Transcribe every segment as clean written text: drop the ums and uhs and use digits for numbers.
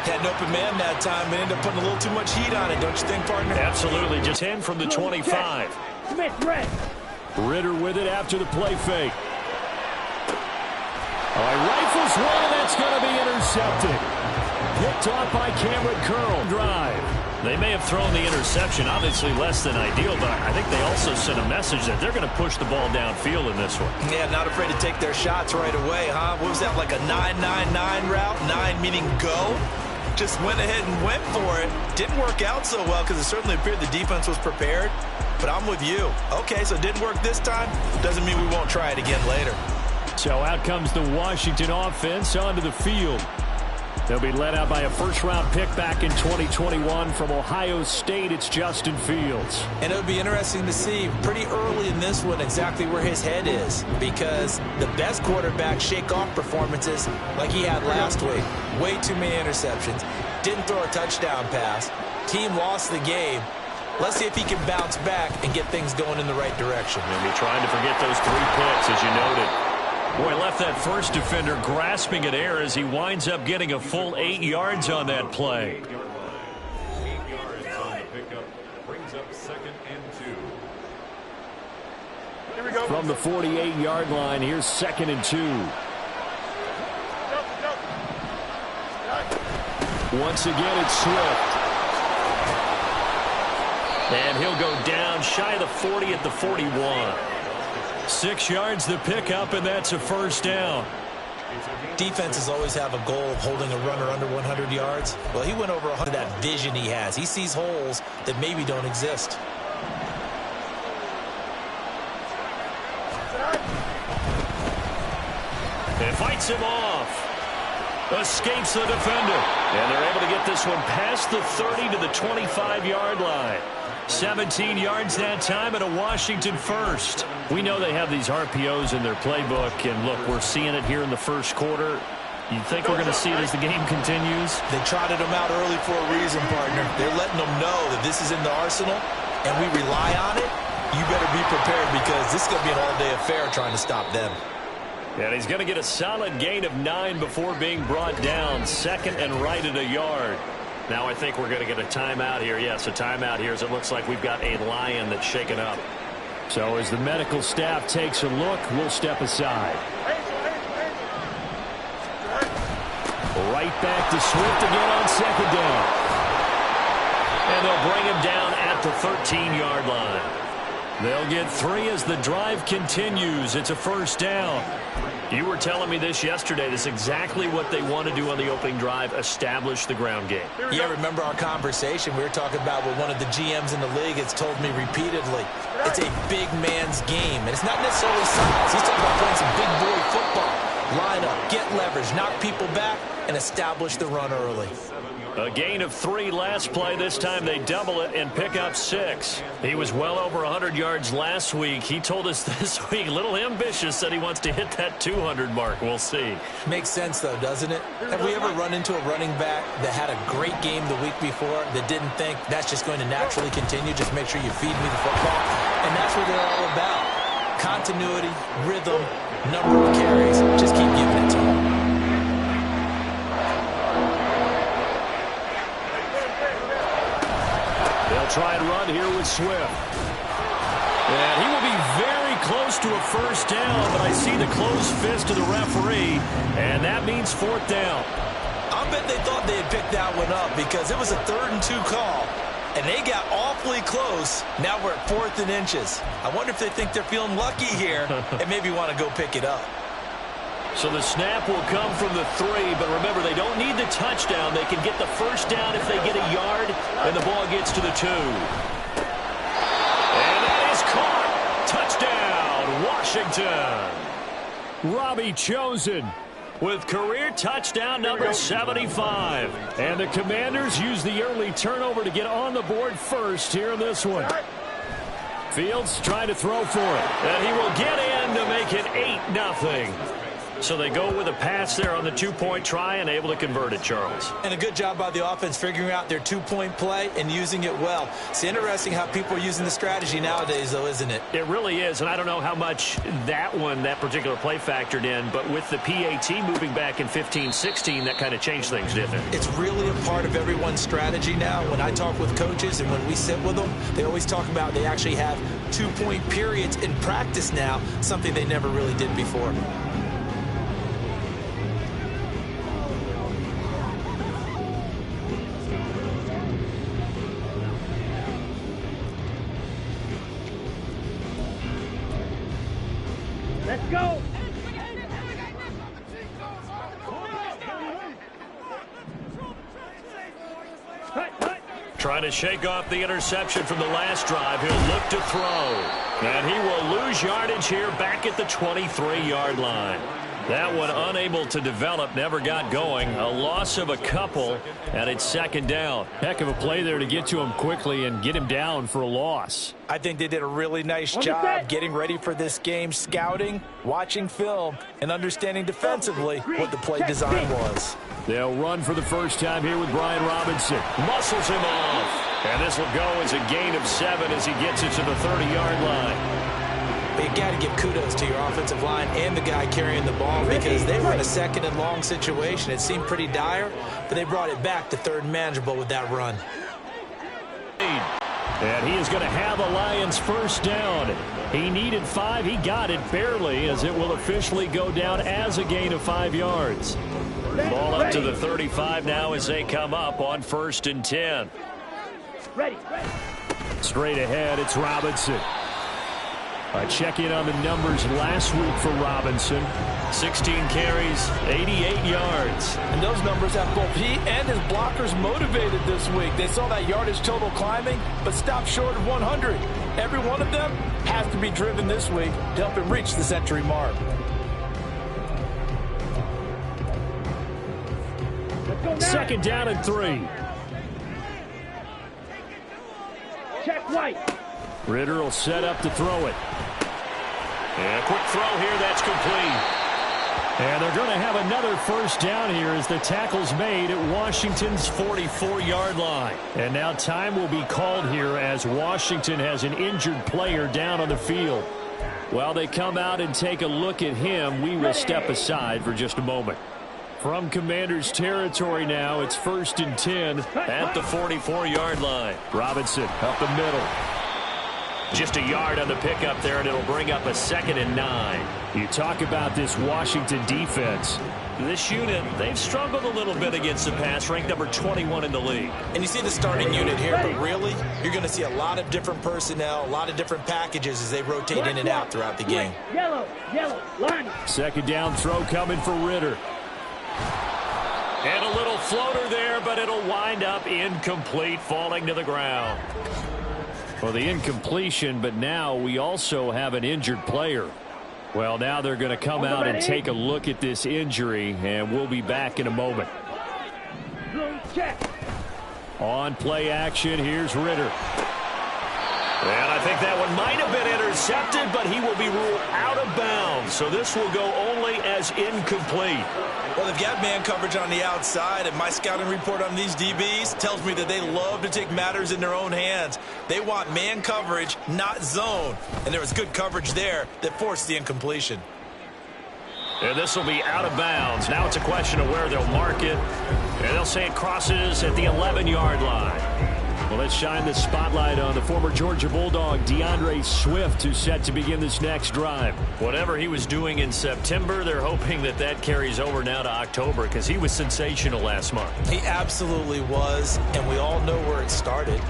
Had an open man that time, but ended up putting a little too much heat on it, don't you think, partner? Absolutely. Just 10 from the 25. Ritter with it after the play fake. All right, rifles one, and that's going to be intercepted. Picked off by Cameron Curl. Drive. They may have thrown the interception, obviously less than ideal, but I think they also sent a message that they're going to push the ball downfield in this one. Yeah, not afraid to take their shots right away, huh? What was that, like a 9-9-9 route? 9 meaning go? Just went ahead and went for it. Didn't work out so well because it certainly appeared the defense was prepared. But I'm with you. Okay, so it didn't work this time. Doesn't mean we won't try it again later. So out comes the Washington offense onto the field. They'll be led out by a first-round pick back in 2021 from Ohio State. It's Justin Fields. And it'll be interesting to see pretty early in this one exactly where his head is, because the best quarterback shake-off performances like he had last week, way too many interceptions, didn't throw a touchdown pass, team lost the game. Let's see if he can bounce back and get things going in the right direction. Maybe trying to forget those 3 picks, as you noted. Boy, left that first defender grasping at air as he winds up getting a full 8 yards on that play. 8 yards on the pickup brings up 2nd and 2. Here we go. From the 48-yard line, here's 2nd and 2. Once again, it's Swift. And he'll go down shy of the 40 at the 41. 6 yards the pickup, and that's a first down. Defenses always have a goal of holding a runner under 100 yards. Well, he went over 100. That vision he has. He sees holes that maybe don't exist. And fights him off. Escapes the defender. And they're able to get this one past the 30 to the 25-yard line. 17 yards that time and a Washington first. We know they have these RPOs in their playbook, and look, we're seeing it here in the first quarter. You think we're going to see it as the game continues? They trotted them out early for a reason, partner. They're letting them know that this is in the arsenal, and we rely on it. You better be prepared because this is going to be an all-day affair trying to stop them. And he's going to get a solid gain of 9 before being brought down. 2nd and right at a yard. Now I think we're going to get a timeout here. Yes, a timeout here as it looks like we've got a lion that's shaken up. So as the medical staff takes a look, we'll step aside. Right back to Swift again on 2nd down. And they'll bring him down at the 13-yard line. They'll get 3 as the drive continues. It's a first down. You were telling me this yesterday. This is exactly what they want to do on the opening drive, establish the ground game. Yeah, remember our conversation. We were talking about what one of the GMs in the league has told me repeatedly. It's a big man's game, and it's not necessarily size. He's talking about playing some big boy football. Line up, get leverage, knock people back, and establish the run early. A gain of 3 last play. This time they double it and pick up 6. He was well over 100 yards last week. He told us this week, a little ambitious, said he wants to hit that 200 mark. We'll see. Makes sense, though, doesn't it? Have we ever run into a running back that had a great game the week before that didn't think that's just going to naturally continue? Just make sure you feed me the football. And that's what they're all about. Continuity, rhythm, number of carries. Just keep giving it to them. Try and run here with Swift. And he will be very close to a first down, but I see the closed fist of the referee, and that means 4th down. I bet they thought they had picked that one up because it was a 3rd and 2 call, and they got awfully close. Now we're at 4th and inches. I wonder if they think they're feeling lucky here and maybe want to go pick it up. So the snap will come from the 3, but remember, they don't need the touchdown. They can get the first down if they get a yard, and the ball gets to the 2. And that is caught. Touchdown, Washington. Robbie Chosen with career touchdown number 75. And the Commanders use the early turnover to get on the board first here in this one. Fields trying to throw for it, and he will get in to make it 8-0. So they go with a pass there on the two-point try and able to convert it, Charles. And a good job by the offense figuring out their two-point play and using it well. It's interesting how people are using the strategy nowadays, though, isn't it? It really is, and I don't know how much that particular play factored in, but with the PAT moving back in 15-16, that kind of changed things, didn't it? It's really a part of everyone's strategy now. When I talk with coaches and when we sit with them, they always talk about they actually have two-point periods in practice now, something they never really did before. Let's go! Trying to shake off the interception from the last drive. He'll look to throw. And he will lose yardage here back at the 23-yard line. That one unable to develop, never got going. A loss of a couple, and it's second down. Heck of a play there to get to him quickly and get him down for a loss. I think they did a really nice job getting ready for this game, scouting, watching film, and understanding defensively what the play design was. They'll run for the first time here with Brian Robinson. Muscles him off. And this will go as a gain of 7 as he gets it to the 30-yard line. But you got to give kudos to your offensive line and the guy carrying the ball because they were in a second and long situation. It seemed pretty dire, but they brought it back to third and manageable with that run. And he is going to have a Lions first down. He needed 5. He got it barely as it will officially go down as a gain of 5 yards. Ball up to the 35 now as they come up on 1st and 10. Ready. Straight ahead, it's Robinson. A check-in on the numbers last week for Robinson. 16 carries, 88 yards. And those numbers have both he and his blockers motivated this week. They saw that yardage total climbing, but stopped short of 100. Every one of them has to be driven this week to help him reach the century mark. Second down and 3. Check White. Ritter will set up to throw it. And a quick throw here, that's complete. And they're going to have another first down here as the tackle's made at Washington's 44-yard line. And now time will be called here as Washington has an injured player down on the field. While they come out and take a look at him, we will step aside for just a moment. From Commander's territory now, it's 1st and 10 at the 44-yard line. Robinson up the middle. Just a yard on the pickup there, and it'll bring up a 2nd and 9. You talk about this Washington defense. This unit, they've struggled a little bit against the pass, ranked number 21 in the league. And you see the starting unit here, but really, you're going to see a lot of different personnel, a lot of different packages as they rotate in and out throughout the game. Yellow, line. Second down throw coming for Ritter. And a little floater there, but it'll wind up incomplete, falling to the ground. Well, the incompletion, but now we also have an injured player. Well, now they're going to come out and take a look at this injury, and we'll be back in a moment. Check. On play action, here's Ritter. And I think that one might have been intercepted, but he will be ruled out of bounds. So this will go only as incomplete. Well, they've got man coverage on the outside, and my scouting report on these DBs tells me that they love to take matters in their own hands. They want man coverage, not zone. And there was good coverage there that forced the incompletion. And this will be out of bounds. Now it's a question of where they'll mark it. And they'll say it crosses at the 11-yard line. Well, let's shine the spotlight on the former Georgia Bulldog, DeAndre Swift, who's set to begin this next drive. Whatever he was doing in September, they're hoping that that carries over now to October because he was sensational last month. He absolutely was, and we all know where it started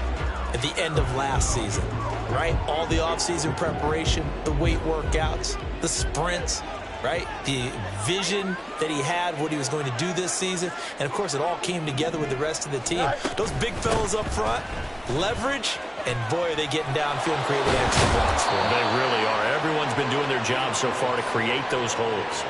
at the end of last season, right? All the offseason preparation, the weight workouts, the sprints, right? The vision that he had, what he was going to do this season. And, of course, it all came together with the rest of the team. Those big fellas up front, leverage, and, boy, are they getting downfield and creating extra blocks for him. They really are. Everyone's been doing their job so far to create those holes.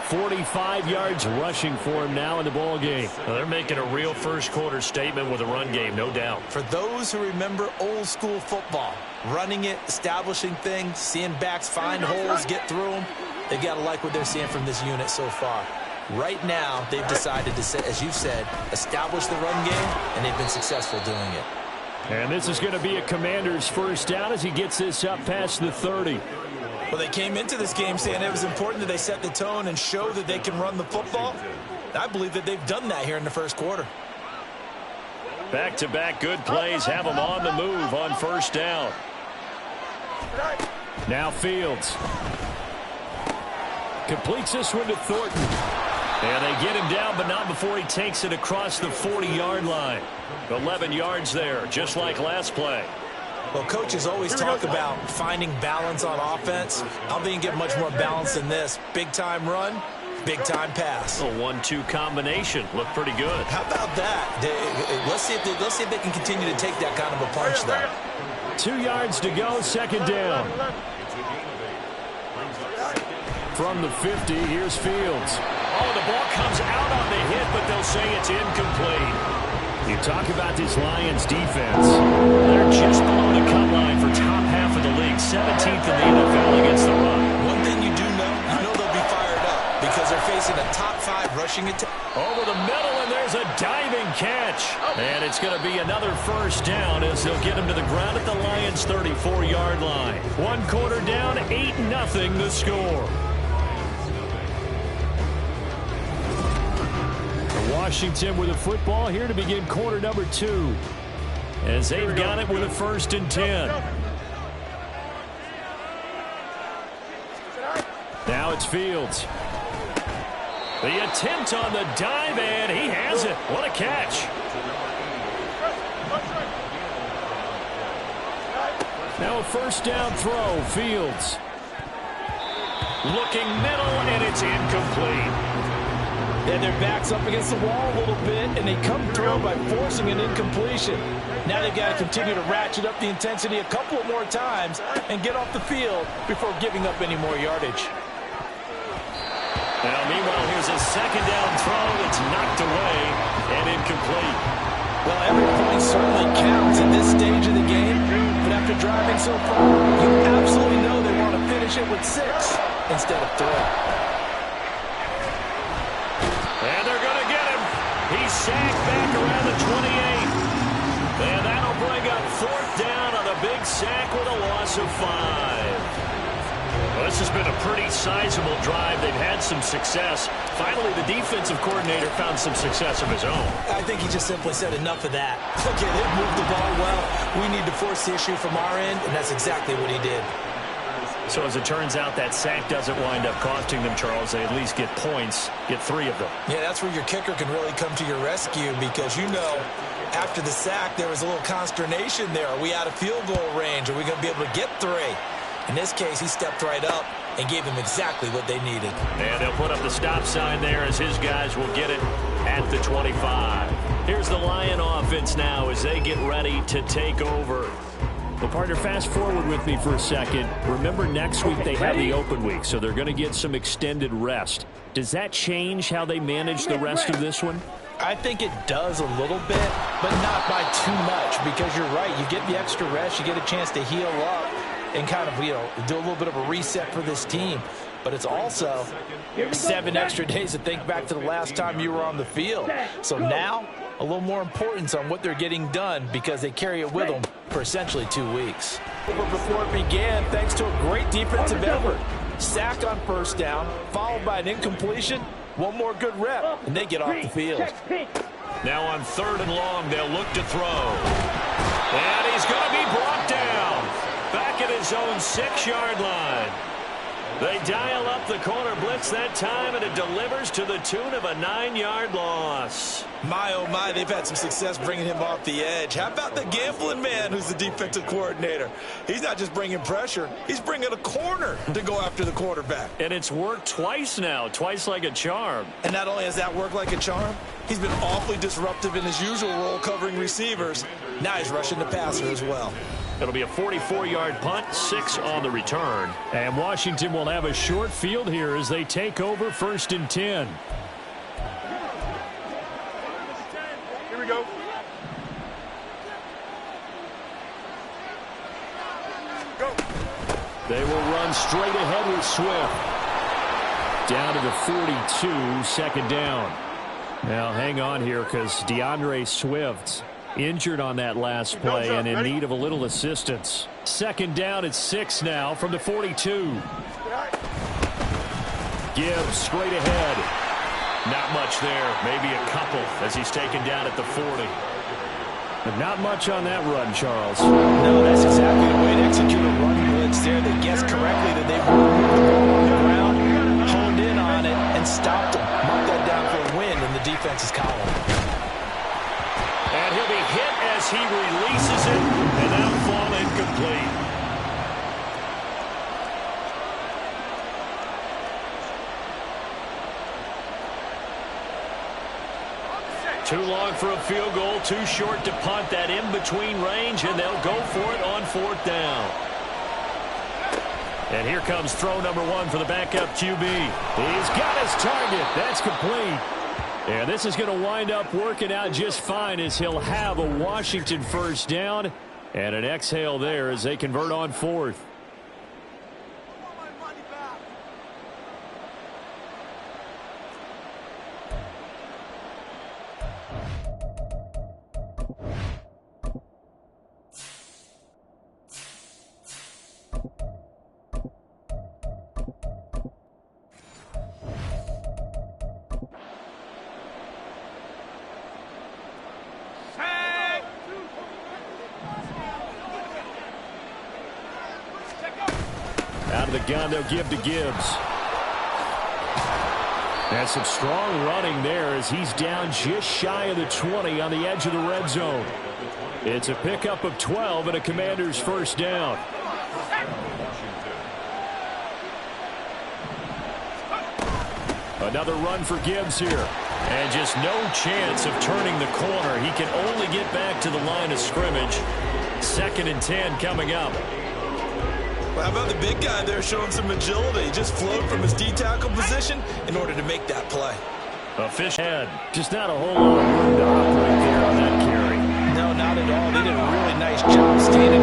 45 yards rushing for him now in the ball game. Well, they're making a real first-quarter statement with a run game, no doubt. For those who remember old-school football, running it, establishing things, seeing backs find holes, get through them, They got to like what they're seeing from this unit so far. Right now, they've decided to, as you said, establish the run game, and they've been successful doing it. And this is going to be a Commander's first down as he gets this up past the 30. Well, they came into this game saying it was important that they set the tone and show that they can run the football. I believe that they've done that here in the first quarter. Back-to-back good plays have them on the move on first down. Now Fields. Completes this one to Thornton. And they get him down, but not before he takes it across the 40-yard line. 11 yards there, just like last play. Well, coaches always talk about finding balance on offense. I don't think you get much more balance than this. Big-time run, big-time pass. A 1-2 combination. Looked pretty good. How about that? Let's see if they can continue to take that kind of a punch, though. 2 yards to go, second down. From the 50, here's Fields. Oh, the ball comes out on the hit, but they'll say it's incomplete. You talk about this Lions defense. They're just below the cut line for top half of the league, 17th in the NFL against the run. One thing you do know, they'll be fired up because they're facing a top 5 rushing attack. Over the middle, and there's a diving catch. And it's going to be another first down as they'll get him to the ground at the Lions' 34-yard line. 1 quarter down, 8-0 the score. Washington with a football here to begin quarter number 2. As they've got it with a 1st and 10. Now it's Fields. The attempt on the dive, and he has it. What a catch. Now a first down throw, Fields. Looking middle, and it's incomplete. And their back's up against the wall a little bit, and they come through by forcing an incompletion. Now they've got to continue to ratchet up the intensity a couple of more times and get off the field before giving up any more yardage. Now, meanwhile, here's a second down throw that's knocked away and incomplete. Well, every point certainly counts at this stage of the game, but after driving so far, you absolutely know they want to finish it with 6 instead of 3. And they're going to get him. He's sacked back around the 28. And that'll bring up 4th down on a big sack with a loss of 5. Well, this has been a pretty sizable drive. They've had some success. Finally, the defensive coordinator found some success of his own. I think he just simply said enough of that. Okay, they've moved the ball well. We need to force the issue from our end, and that's exactly what he did. So as it turns out, that sack doesn't wind up costing them, Charles. They at least get points, get 3 of them. Yeah, that's where your kicker can really come to your rescue because, after the sack, there was a little consternation there. Are we out of field goal range? Are we going to be able to get 3? In this case, he stepped right up and gave them exactly what they needed. And they'll put up the stop sign there as his guys will get it at the 25. Here's the Lion offense now as they get ready to take over. Well, partner, fast forward with me for a second. Remember, next week they have the open week, so they're going to get some extended rest. Does that change how they manage the rest of this one? I think it does a little bit, but not by too much because you're right. You get the extra rest. You get a chance to heal up and kind of, do a little bit of a reset for this team. But it's also 7 extra days to think back to the last time you were on the field. So now, a little more importance on what they're getting done because they carry it with them for essentially 2 weeks. But before it began, thanks to a great defensive effort, sack on first down, followed by an incompletion, 1 more good rep, and they get off the field. Now on 3rd and long, they'll look to throw. And he's going to be brought down back at his own 6-yard line. They dial up the corner blitz that time, and it delivers to the tune of a 9-yard loss. My, oh my, they've had some success bringing him off the edge. How about the gambling man who's the defensive coordinator? He's not just bringing pressure. He's bringing a corner to go after the quarterback. And it's worked twice now, twice like a charm. And not only has that worked like a charm, he's been awfully disruptive in his usual role covering receivers. Now he's rushing the passer as well. It'll be a 44-yard punt, 6 on the return. And Washington will have a short field here as they take over 1st and 10. Here we go. They will run straight ahead with Swift. Down to the 42, second down. Now hang on here because DeAndre Swift injured on that last play and in need of a little assistance. Second down at 6 now from the 42. Gibbs straight ahead. Not much there. Maybe a couple as he's taken down at the 40. But not much on that run, Charles. No, that's exactly the way to execute a run blitz there. They guessed correctly that they moved the ball on the ground, honed in on it, and stopped him. Mark that down for a win in the defense's column. And he'll be hit as he releases it, and that'll fall incomplete. Too long for a field goal, too short to punt that in-between range, and they'll go for it on 4th down. And here comes throw number 1 for the backup QB. He's got his target. That's complete. And this is going to wind up working out just fine as he'll have a Washington first down and an exhale there as they convert on 4th. Out of the gun, they'll give to Gibbs. And some strong running there as he's down just shy of the 20 on the edge of the red zone. It's a pickup of 12 and a Commander's first down. Another run for Gibbs here. And just no chance of turning the corner. He can only get back to the line of scrimmage. 2nd and 10 coming up. Well, how about the big guy there showing some agility? He just flowed from his D-tackle position in order to make that play. A fish head. Just not a whole lot of room to operate there on that carry. No, not at all. They did a really nice job standing